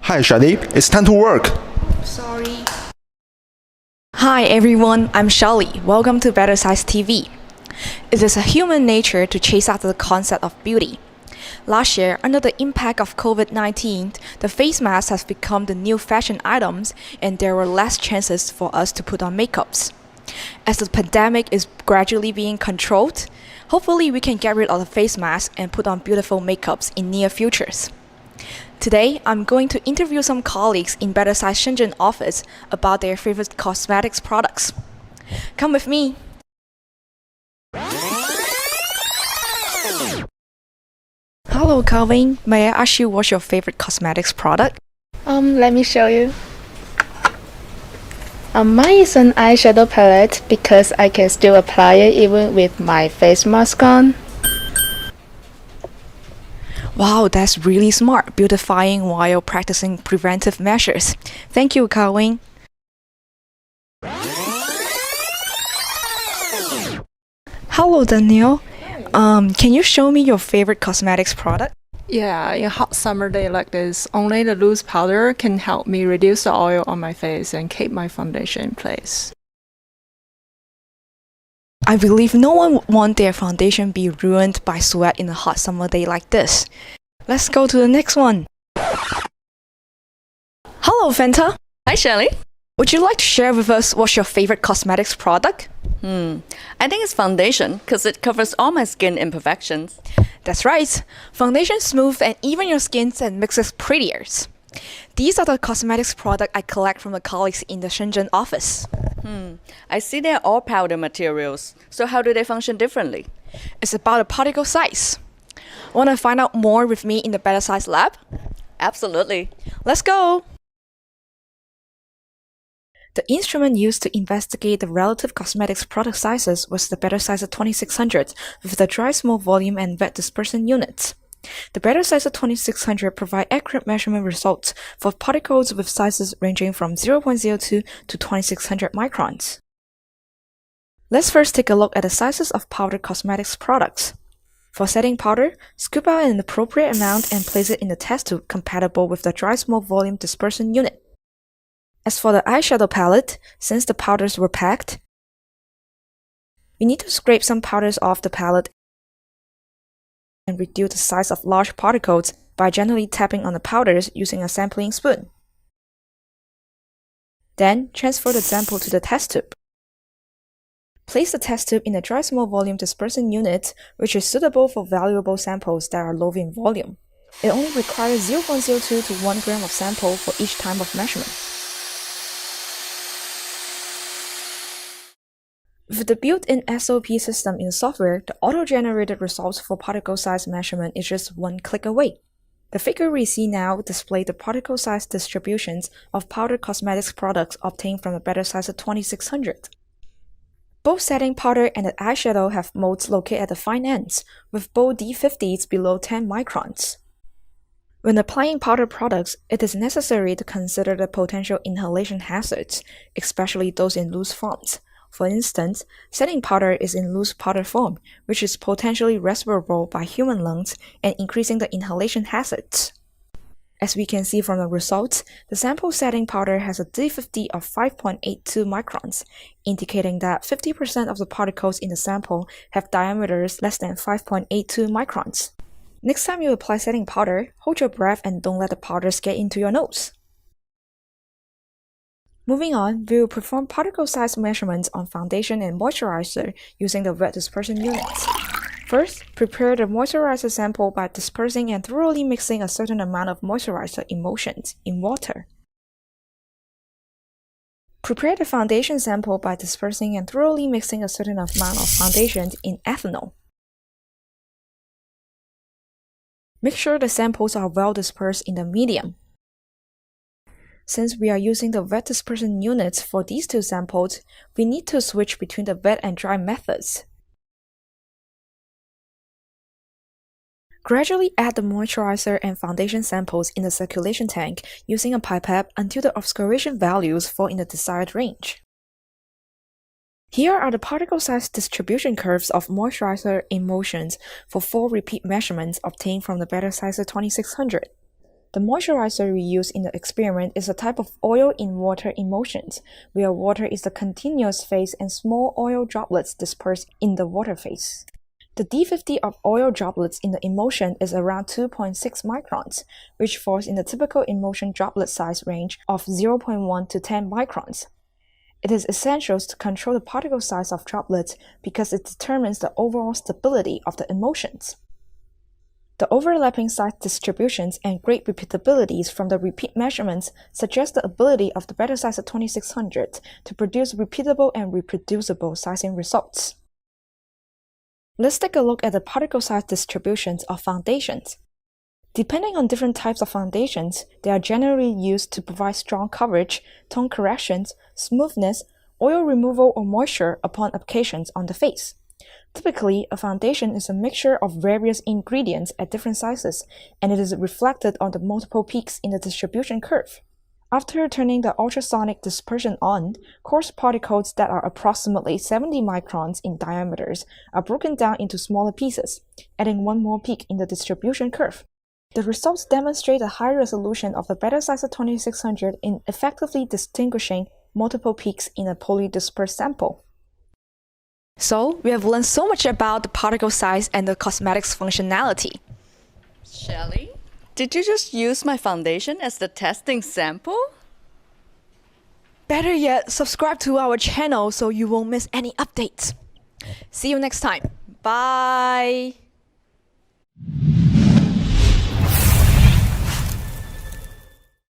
Hi, Shadi. It's time to work. Sorry. Hi everyone, I'm Shelly. Welcome to Better Size TV. It is a human nature to chase after the concept of beauty. Last year, under the impact of COVID-19, the face mask has become the new fashion items and there were less chances for us to put on makeups. As the pandemic is gradually being controlled, hopefully we can get rid of the face mask and put on beautiful makeups in near futures. Today, I'm going to interview some colleagues in Better Size Shenzhen office about their favorite cosmetics products. Come with me. Hello, Calvin. May I ask you what's your favorite cosmetics product? Let me show you. Mine is an eyeshadow palette because I can still apply it even with my face mask on. Wow, that's really smart, beautifying while practicing preventive measures. Thank you, Calvin. Hello, Daniel. Can you show me your favorite cosmetics product? Yeah, in a hot summer day like this, only the loose powder can help me reduce the oil on my face and keep my foundation in place. I believe no one would want their foundation be ruined by sweat in a hot summer day like this. Let's go to the next one. Hello, Fanta. Hi, Shelley. Would you like to share with us what's your favorite cosmetics product? I think it's foundation because it covers all my skin imperfections. That's right. Foundation smooths and even your skin and makes it prettier. These are the cosmetics products I collect from the colleagues in the Shenzhen office. I see they're all powder materials. So how do they function differently? It's about a particle size. Want to find out more with me in the Better Size lab? Absolutely. Let's go! The instrument used to investigate the relative cosmetics product sizes was the Better Size 2600 with the dry small volume and wet dispersion units. The Better Size 2600 provide accurate measurement results for particles with sizes ranging from 0.02 to 2600 microns. Let's first take a look at the sizes of powder cosmetics products. For setting powder, scoop out an appropriate amount and place it in the test tube compatible with the dry small volume dispersion unit. As for the eyeshadow palette, since the powders were packed, we need to scrape some powders off the palette and reduce the size of large particles by gently tapping on the powders using a sampling spoon. Then, transfer the sample to the test tube. Place the test tube in a dry small volume dispersion unit, which is suitable for valuable samples that are low in volume. It only requires 0.02 to 1 gram of sample for each time of measurement. With the built-in SOP system in the software, the auto-generated results for particle size measurement is just one click away. The figure we see now displays the particle size distributions of powder cosmetics products obtained from the Better Size 2600. Both setting powder and the eyeshadow have molds located at the fine ends, with both D50s below 10 microns. When applying powder products, it is necessary to consider the potential inhalation hazards, especially those in loose forms. For instance, setting powder is in loose powder form, which is potentially respirable by human lungs and increasing the inhalation hazards. As we can see from the results, the sample setting powder has a D50 of 5.82 microns, indicating that 50% of the particles in the sample have diameters less than 5.82 microns. Next time you apply setting powder, hold your breath and don't let the powders get into your nose. Moving on, we will perform particle size measurements on foundation and moisturizer using the wet dispersion units. First, prepare the moisturizer sample by dispersing and thoroughly mixing a certain amount of moisturizer emulsions in water. Prepare the foundation sample by dispersing and thoroughly mixing a certain amount of foundation in ethanol. Make sure the samples are well dispersed in the medium. Since we are using the wet dispersion units for these two samples, we need to switch between the wet and dry methods. Gradually add the moisturizer and foundation samples in the circulation tank using a pipette until the obscuration values fall in the desired range. Here are the particle size distribution curves of moisturizer emulsions for 4 repeat measurements obtained from the Better Size 2600. The moisturizer we use in the experiment is a type of oil in water emulsions, where water is the continuous phase and small oil droplets dispersed in the water phase. The D50 of oil droplets in the emulsion is around 2.6 microns, which falls in the typical emulsion droplet size range of 0.1 to 10 microns. It is essential to control the particle size of droplets because it determines the overall stability of the emulsions. The overlapping size distributions and great repeatabilities from the repeat measurements suggest the ability of the better size 2600 to produce repeatable and reproducible sizing results. Let's take a look at the particle size distributions of foundations. Depending on different types of foundations, they are generally used to provide strong coverage, tone corrections, smoothness, oil removal or moisture upon applications on the face. Typically, a foundation is a mixture of various ingredients at different sizes, and it is reflected on the multiple peaks in the distribution curve. After turning the ultrasonic dispersion on, coarse particles that are approximately 70 microns in diameters are broken down into smaller pieces, adding one more peak in the distribution curve. The results demonstrate a high resolution of the better size 2600 in effectively distinguishing multiple peaks in a polydispersed sample. So, we have learned so much about the particle size and the cosmetics functionality. Shelly, did you just use my foundation as the testing sample? Better yet, subscribe to our channel so you won't miss any updates. See you next time. Bye!